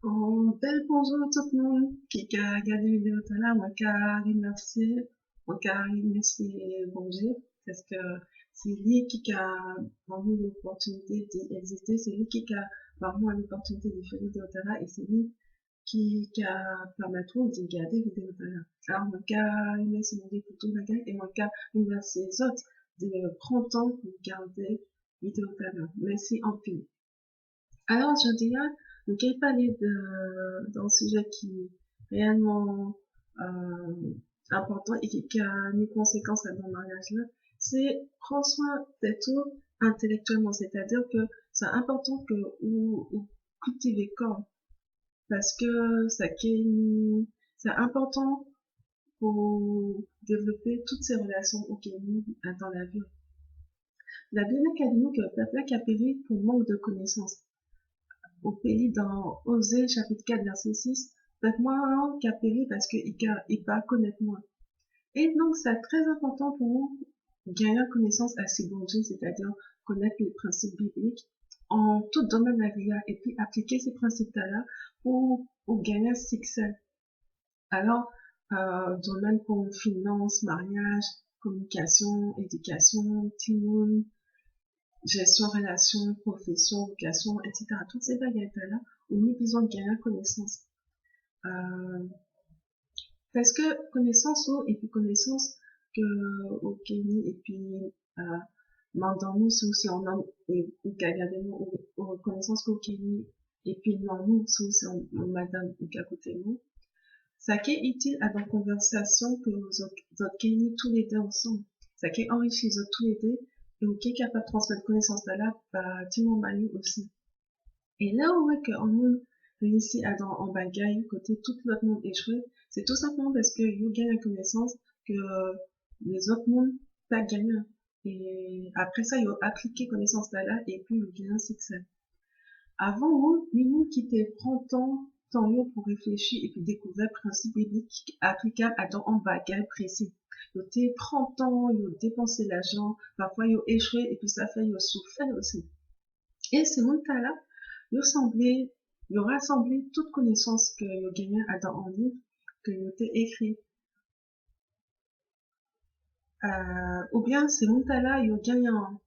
Bel bonjour tout le monde qui a regardé la vidéo tout à l'heure. Moi, qui a remercié, moi, qui a remercié bon Dieu, parce que c'est lui qui a vraiment l'opportunité d'exister, c'est lui qui a vraiment l'opportunité de faire des vidéos tout à l'heure, et c'est lui qui a permis de regarder la vidéo tout à l'heure. Alors, moi, qui a remercié mon Dieu pour tout le gars, et moi, qui a remercié les autres de prendre le temps pour regarder la vidéo tout à l'heure. Merci en plus. Alors, je dirais, on peut parler d'un sujet qui est réellement important et qui a des conséquences dans le mariage-là, c'est prendre soin de tout intellectuellement, c'est-à-dire que c'est important que vous cultivez le corps, parce que c'est important pour développer toutes ces relations auxquelles nous dans la vie. La Bible académique, le peuple qui a péri pour manque de connaissances au pays dans Osée chapitre 4 verset 6, faites-moi qu'à périr parce qu'il va connaître moi. Et donc c'est très important pour vous gagner connaissance à ces bon Dieu, c'est-à-dire connaître les principes bibliques en tout domaine de la vie et puis appliquer ces principes-là pour gagner succès. Alors, domaine comme finance, mariage, communication, éducation, team, gestion, relation, profession, vocation, etc. Toutes ces bagages-là, on a besoin de gagner connaissance. Euh, parce que connaissance et puis connaissance que au Kenya et puis euh, dans nous si on a ou gagademo ou connaissance qu'au Kenya et puis dans nous si on madame ou qu'à côté de nous ça qui est utile à la conversation que vous autres Kenya tous les deux ensemble ça qui enrichit les autres tous les deux et qui est capable de transmettre connaissance là bah Timon Mayu aussi et là où est qu'on nous réussit à dans en bagaille côté tout l'autre monde échoué, c'est tout simplement parce que you gagne la connaissance que les autres mondes pas gagné. Et après ça, ils ont appliqué connaissance là et puis ils gagnent un succès. Avant, nous, nous qui te prend temps pour réfléchir et puis découvrir principes bibliques applicables à dans un bagage précis. Ils te prend temps, ils ont dépensé l'argent, parfois ils ont échoué et puis ça fait ils ont souffert aussi. Et ce monde-là, yo semblé, yo rassemblé toute connaissance que yo gagné dans un livre que yo t'ai écrit. Ou bien ce monde-là, yo gagné un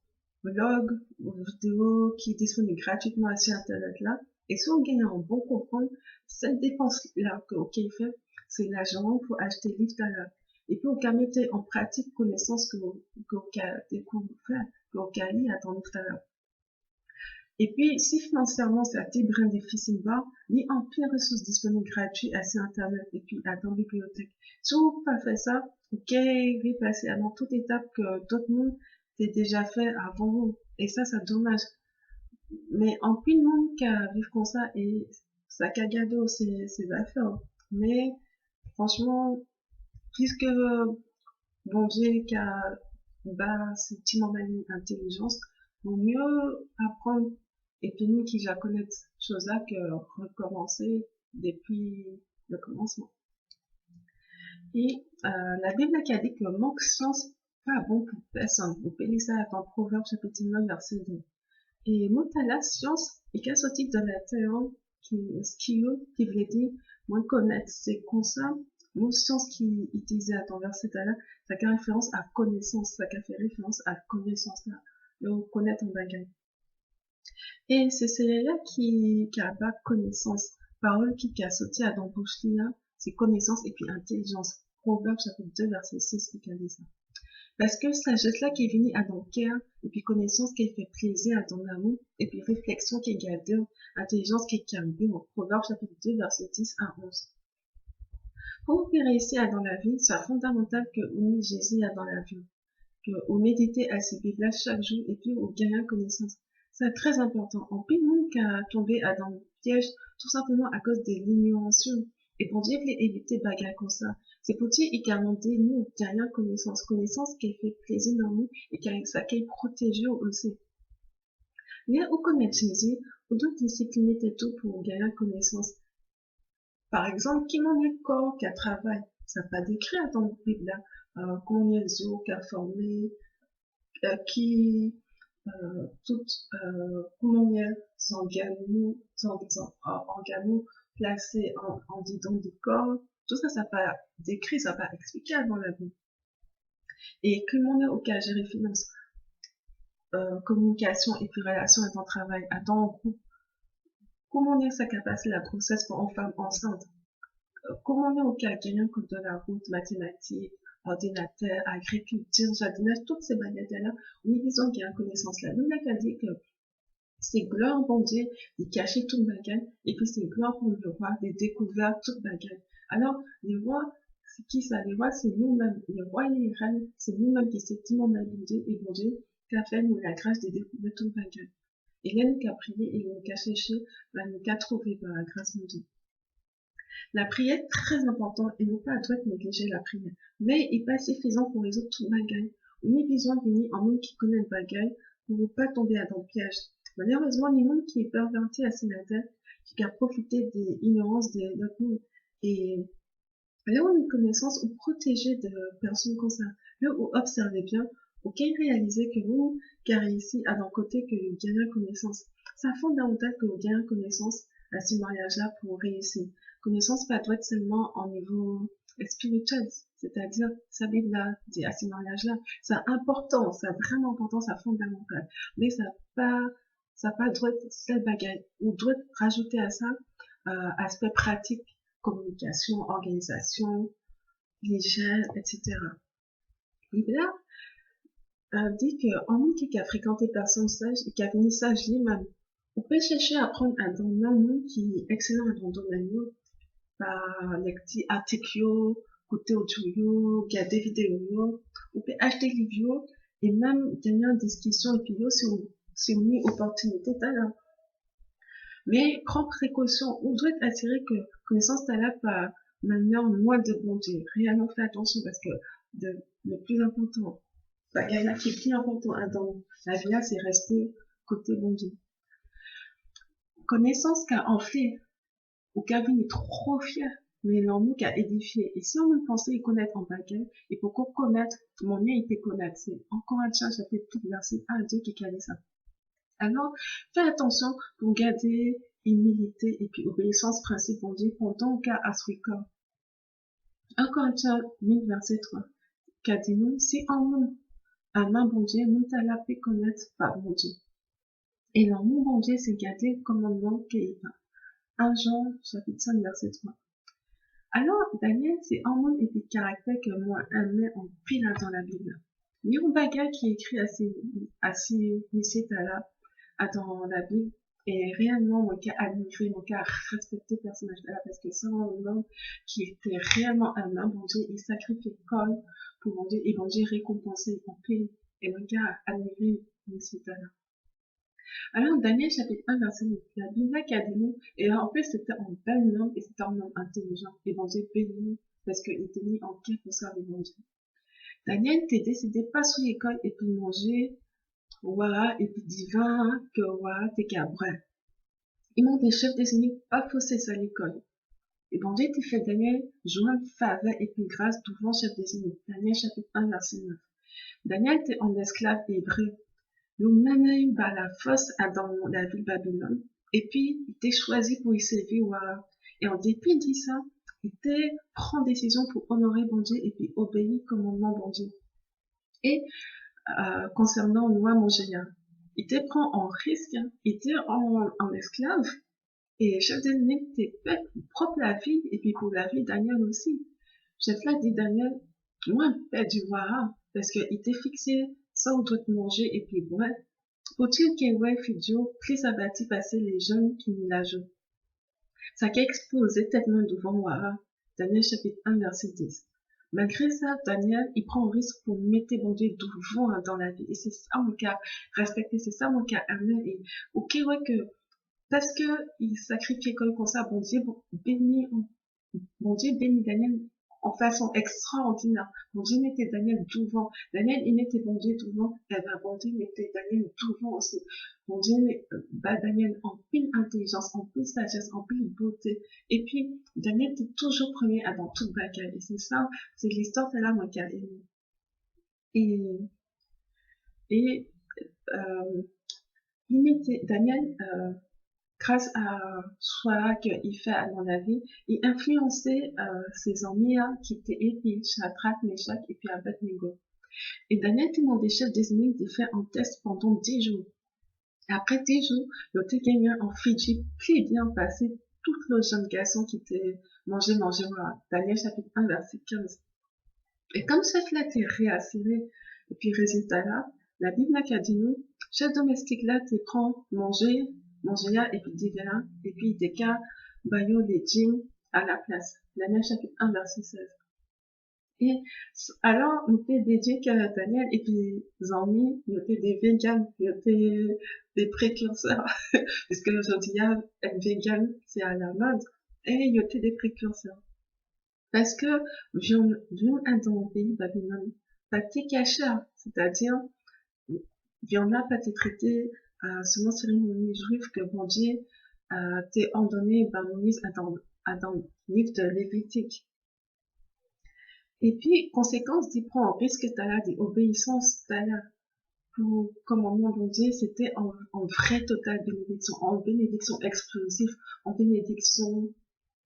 blog ou une vidéo qui est disponible gratuitement sur Internet là. Et si on gagne un bon comprendre, cette dépense-là que OK fait, c'est l'argent pour acheter le livre là. Et puis, on peut mettre en pratique connaissance que vous découvert, que vous lu à ton livre là. Et puis, si financièrement c'est assez brin difficile, bah, il y a un plein de ressources disponibles gratuites à sur Internet et puis à dans la bibliothèque. Si vous pas fait ça, ok, vous passer avant toute étape que d'autres monde t'ait déjà fait avant vous. Et ça, c'est dommage. Mais en plus de monde qui a vivre comme ça et ça qu'a gardé ses affaires. Mais, franchement, puisque, bon Dieu qui a, bah, c'est petit moment intelligence, vaut mieux apprendre et puis nous qui déjà connaissons chose là que recommencer depuis le commencement. Et la Bible qui a dit que le manque de science pas bon pour personne. Vous pouvez lire ça dans Proverbe chapitre 9 verset 2. Et mot à la science et qu'est ce type de la terre qui veut dire moins connaître. C'est comme ça, mot science qui utilisé à ton verset là, ça fait référence à connaissance, ça fait référence à connaissance là. Donc connaître un bagage. Et c'est celle-là qui a pas connaissance. Parole qui a sauté à dans bouche là, c'est connaissance et puis intelligence. Proverbe chapitre 2 verset 6 qui a dit ça. Parce que sagesse là qui est venue à ton cœur, et puis connaissance qui fait plaisir à ton amour, et puis réflexion qui est gardée, intelligence qui est calmée, en Proverbe chapitre 2 verset 10 à 11. Pour vous réussir dans la vie, c'est fondamental que vous Jésus dans la vie, que vous méditez à ces Bibles chaque jour, et puis vous gagnez connaissance. C'est très important. En plus, monde qui a tombé dans le piège, tout simplement à cause de l'ignorance. Et pour Dieu, il éviter bagarre comme ça. C'est pour Dieu également dit, nous, gagnons connaissance. Connaissance qui fait plaisir dans nous et qui a ça qui protège aussi. Là où connaître Jésus, on doit discipliner tout pour gagner connaissance. Par exemple, qui m'en est corps qui a travail, ça pas décrit dans le Bible là, combien de jours qui a formé, qui tout combien s'engagement placé en disant du corps, tout ça, ça pas décrit, ça pas expliqué avant la vie. Et comment on est au cas gérer finance, communication et puis relation et temps travail, à temps en groupe, comment on est sa capacité la grossesse pour une femme enceinte, comment on est au cas gagnant code de la route, mathématiques, ordinateur, agriculture, jardinage, toutes ces bagages-là, nous disons qu'il y a une connaissance là. Nous, on a dit que c'est gloire bon Dieu de cacher tout bagage, et puis c'est gloire pour le roi de découvrir tout bagage. Alors, les rois, c'est qui ça? Les rois, c'est nous-mêmes. Les rois et les reines, c'est nous-mêmes qui s'estimons bon Dieu et bon Dieu, qui a fait nous la grâce de découvrir tout bagage. Et là, nous qui a prié et nous qui a cherché, nous qui a trouvé par la grâce de Dieu. La prière est très importante et non pas à toi de négliger la prière. Mais il n'est pas suffisant pour résoudre tout bagage. On a besoin de venir en monde qui connaît le bagage pour ne pas tomber dans le piège. Malheureusement, les monde qui est perverti à Sénateur, qui a profité des ignorances de notre monde. Et là où on a une connaissance ou protéger de personnes comme ça, là où observez bien, ok, réaliser que vous, qui a réussi à d'un côté que vous gagnez connaissance. C'est fondamental que vous gagnez connaissance à ce mariage-là pour réussir. Connaissance pas doit être seulement en niveau spirituel, c'est-à-dire sa Bible là, à ce mariage-là. C'est important, c'est vraiment important, c'est fondamental. Mais ça pas doit être seul bagage. Ou doit rajouter à ça, aspect pratique, communication, organisation, hygiène, etc. Et là, dit qu'en monde qui a fréquenté personne sage et qui a fini sage lui-même, on peut chercher à apprendre un domaine qui est excellent dans le domaine par les petits articles, côté audio, regarder vidéo, on peut acheter des vidéos et même gagner une discussion et puis c'est une opportunité d'ailleurs. Mais prends précaution, on doit être assuré que connaissance t'as là par manière loin de bon Dieu. Réellement fais attention parce que le plus important, il y en a qui est plus important dans la vie là, c'est rester côté bon Dieu. Connaissance qu'a enflé, ou Gavin est trop fier, mais l'ennui qu'a édifié. Et si on me pensait y connaître en baguette, et pour qu'on connaître, mon lien était connaître. C'est encore un chien, chapitre tout verset 1 à 2 qui calait ça. Alors, fais attention pour garder humilité et puis obéissance principe bon Dieu pendant qu'à Aswika. 1 Corinthiens 1000 verset 3. Qu'a dit nous, si en nous, un main bon Dieu, nous t'as la paix connaître par bon Dieu. Et l'amour bon Dieu, c'est garder le commandement qu'il y a. 1 Jean, chapitre 5, verset 3. Alors, Daniel, c'est un monde et des caractères que moi, aimais en pile dans la Bible. Baga qui est écrit assez là, dans la Bible, et réellement, mon cas admiré, mon cas respecté personnage là, parce que c'est un homme qui était réellement un homme, bon Dieu, il sacrifiait corps pour mon Dieu, et bon Dieu récompenser en paix, et mon cas admiré, là. Alors, Daniel chapitre 1, verset 9, la Bible qui a dit nous, et en plus c'était un bel homme et c'était un homme intelligent, et bon Dieu béni, parce qu'il était mis en quête pour servir mon Dieu. Daniel t'est décidé pas sous l'école et puis manger, voilà, et puis divin, que voilà, t'es cabré. Ils m'ont des chefs désignés pas fausser ça l'école. Et bon Dieu t'es fait Daniel, joindre faveur et puis grâce devant chef désigné. Daniel chapitre 1, verset 9. Daniel t'es en esclave hébreu. Nous menons par la force dans la ville Babylone. Et puis, il était choisi pour y servir. Et en dépit de ça, il était prend décision pour honorer bon Dieu et puis obéir commandement bon Dieu. Et concernant loi Mongéa, il était prend en risque, il était en esclave. Et chef d'ennemi était fait pour propre la vie et puis pour la vie de Daniel aussi. Chef là dit Daniel, moi, père du roi, parce qu'il était fixé ça on doit manger et puis boire. Faut-il qu'il ouais Fidio, plus abattu passer les jeunes qui n'y la jouent. Ça qui a explosé tellement devant Wara, Daniel chapitre 1 verset 10. Malgré ça, Daniel, il prend un risque pour mettre bon Dieu devant dans la vie. Et c'est ça mon cas respecté, c'est ça mon cas aimé. Et ok, ouais que, parce que il sacrifiait comme ça, bon Dieu béni Daniel en façon extraordinaire. Bon Dieu mettait Daniel devant. Daniel, il mettait bon Dieu devant. Et ben, bon Dieu mettait Daniel devant aussi. Bon Dieu met Daniel en pleine intelligence, en pleine sagesse, en pleine beauté. Et puis, Daniel était toujours premier avant toute bagarre. Et c'est ça, c'est l'histoire de la moi qui a aimé. Et il mettait Daniel, grâce à choix qu'il fait dans la vie, il influençait ses amis hein, qui étaient épis, Shadrach, Meshach et puis Abednego. Et Daniel était mon chef désigné de faire un test pendant 10 jours. Et après 10 jours, il a gagné en Fidji, puis bien passé tout le jeune garçon qui était mangé, voilà. Daniel chapitre 1, verset 15. Et comme chef là t'es réassuré, et puis résultat là, la Bible n'a qu'à dire nous, chef domestique là t'es prend manger là, et puis divers, et puis des cas, baillot les jeans à la place. Daniel chapitre 1, verset 16. Et alors, on fait dédié qu'à Daniel, et puis Zami, il y avait des vegans, il y avait des précurseurs, puisque aujourd'hui, être vegan, c'est à la mode, et il y avait des précurseurs. Parce que, viens dans le pays Babylone, pas t'es cacheur, c'est-à-dire, viens là, pas t'es traité, selon cérémonie juive que bon Dieu, t'es ordonné, ben, Moïse, dans le livre de Lévitique. Et puis, conséquence d'y prendre un risque t'as d'obéissance t'as pour commandement de Dieu, c'était en vraie totale bénédiction, en bénédiction explosive, en bénédiction,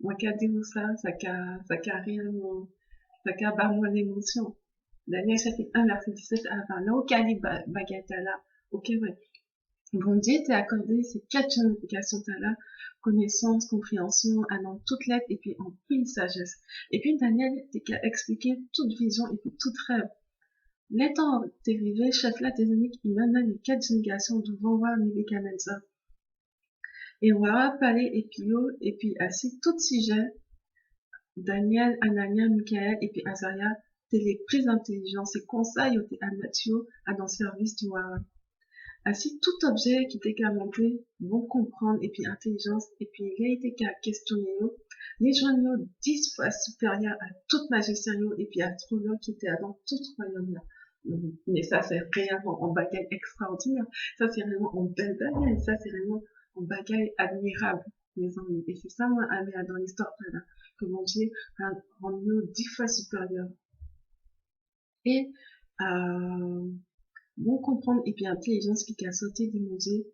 moi qu'à dire ça qu'a réellement, ça qu'a bas moi l'émotion. Daniel chapitre 1, verset 17 à 20. Là, au calibre bagatelle là, ok, ouais. Bon Dieu t'a accordé ces 4 justifications là, connaissance, compréhension, allant toute lettre et puis en pleine sagesse. Et puis Daniel t'a expliqué toute vision et puis toute rêve. L'étant dérivé, chef là des uniques, il mena les 4 générations devant voir Nebuchadnezzar. Et voilà, palais et Pio, et puis assis tout sujet, Daniel, Anania, Michael et puis Azaria, t'es les plus intelligents, et conseils à Mathieu, à dans le service du roi. Ainsi, tout objet qui était qu'à monter, bon comprendre, et puis intelligence, et puis il a été qu'à questionner, les joignaux 10 fois supérieurs à toute magicien, et puis astrologue qui était dans tout ce royaume-là. Mais ça, c'est réellement en bagaille extraordinaire. Ça, c'est réellement en belle bagaille. Ça, c'est réellement en bagaille admirable, mes amis. Et c'est ça, moi, aller dans l'histoire, là, que mon Dieu a rendu 10 fois supérieur. Et, bon comprendre et puis intelligence qui a sauté du musée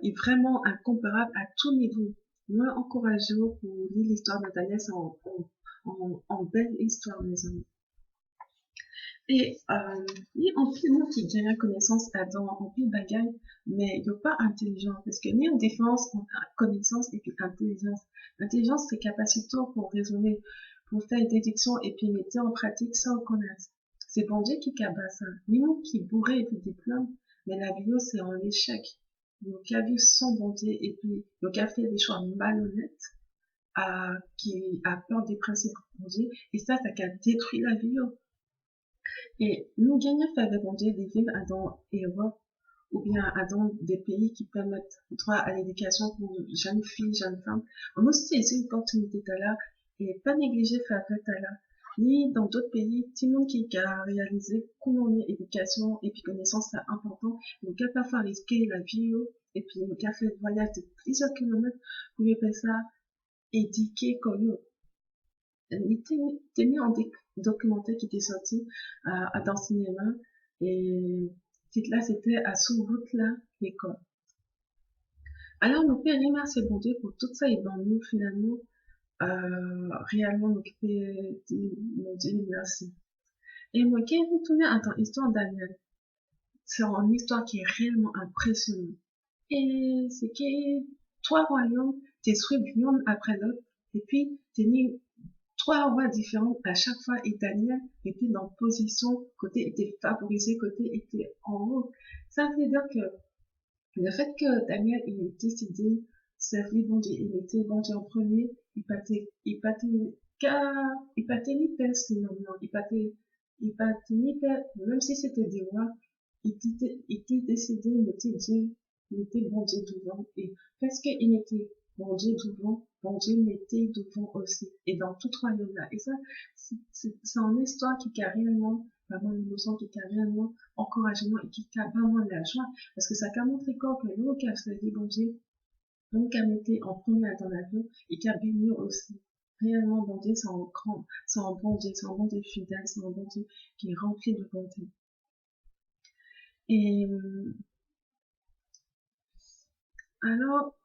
est vraiment incomparable à tout niveau. Moi, encourageant pour lire l'histoire de Daniel en belle histoire, mes amis. Et ni en film qui gagne connaissance en pile bagaille, mais il n'y a pas intelligence, parce que ni en différence entre connaissance et puis intelligence. L'intelligence, c'est capacité pour raisonner, pour faire une déduction et puis mettre en pratique sans connaître. C'est bon Dieu qui cabas ça. Ni nous qui bourrait et puis diplôme, mais la bio, c'est en échec. Donc, a vu sans bon Dieu et puis, donc, a fait des choix malhonnêtes, qui a peur des principes bon Dieu, et ça a détruit la bio. Et nous gagnons faveur des villes dans Europe ou bien dans des pays qui permettent droit à l'éducation pour jeunes filles, jeunes femmes. On a aussi saisi l'opportunité là et pas négliger faveur là. Ni dans d'autres pays, tout le monde qui a réalisé comment l'éducation et puis connaissance c'est important. Donc, à parfois risquer la vie et puis on a fait le voyage de plusieurs kilomètres pour y faire ça éduquer comme il était mis en documentaire qui était sorti dans le cinéma et là c'était à sous-route là l'école. Alors nous pouvons remercier bon Dieu pour tout ça et ben nous finalement réellement nous pouvons dire mon Dieu merci. Et moi qui ai retourné à ton histoire Daniel, c'est une histoire qui est réellement impressionnante. Et c'est que trois royaumes t'es suivi l'un après l'autre et puis t'es mis 3 rois différents à chaque fois et Daniel était dans position, côté était favorisé, côté était en haut. Ça veut dire que le fait que Daniel il ait décidé servir bon Dieu, il était bon Dieu en premier, il partait ni peste, non, il partait ni peste, même si c'était des rois, il était décidé, il était Dieu, il était bon Dieu devant, et parce qu'il était bon Dieu devant, bon Dieu mettait devant aussi, et dans tout royaume-là. Et ça, c'est une histoire qui a réellement, vraiment une leçon qui a réellement encouragement et qui a vraiment de la joie, parce que ça a montré quoi que l'eau qui a servi bon Dieu, donc a mis en premier dans l'avion, et qui a béni aussi. Réellement, bon Dieu, c'est un bon Dieu, c'est un bon Dieu fidèle, c'est un bon Dieu qui est rempli de bonté. Et Alors,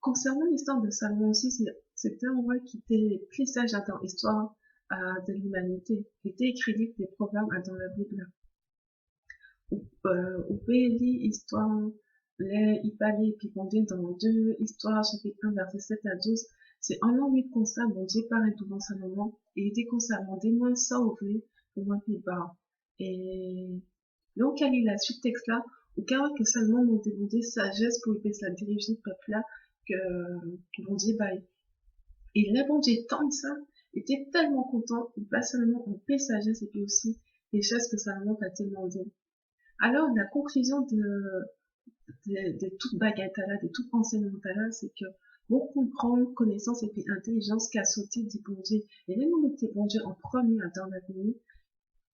concernant l'histoire de Salomon aussi, c'était un roi qui était plus sage dans l'histoire de l'humanité. Il était écrit des proverbes dans la Bible. Vous pouvez lire histoire, il parlait, puis bon Dieu, dans deux histoires, chapitre 1, verset 7 à 12. C'est un an 8 comme ça, bon Dieu paraît devant Salomon, et il était constamment des moins sauvé, pour moi, puis bas. Et donc, quelle est la suite texte là, au cas que Salomon m'a demandé sagesse pour y sa diriger le peuple là, que bon Dieu, bah, et là, bon Dieu, tant de ça, il était tellement content, il pas seulement en paix sagesse, et puis aussi les choses que Salomon t'a demandé. Alors, la conclusion de toute bagatelle, de tout enseignement-là, c'est que bon comprendre, connaissance et puis intelligence qu'a sauté du bon Dieu. Et là, nous mettons bon Dieu en premier dans la vie.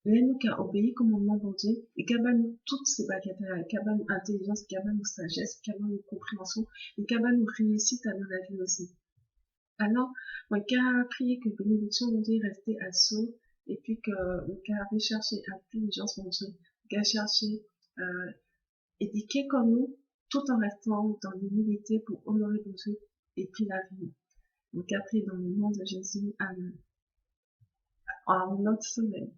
Là, nous qu'a obéi commandement bon Dieu. Et qu'a nous toutes ces bagatelles, qu'a nous intelligence, qu'a nous sagesse, qu'a nous compréhension, et qu'a nous réussite dans la vie aussi. Alors, moi, qu'a prié que bénédiction mon Dieu restait à soi, et puis que, qu'a recherché intelligence mon Dieu, qu'a cherché, euh, éduquer comme nous, tout en restant dans l'humilité pour honorer mon Dieu et puis la vie. Donc après, dans le nom de Jésus, Amen. En notre sommeil.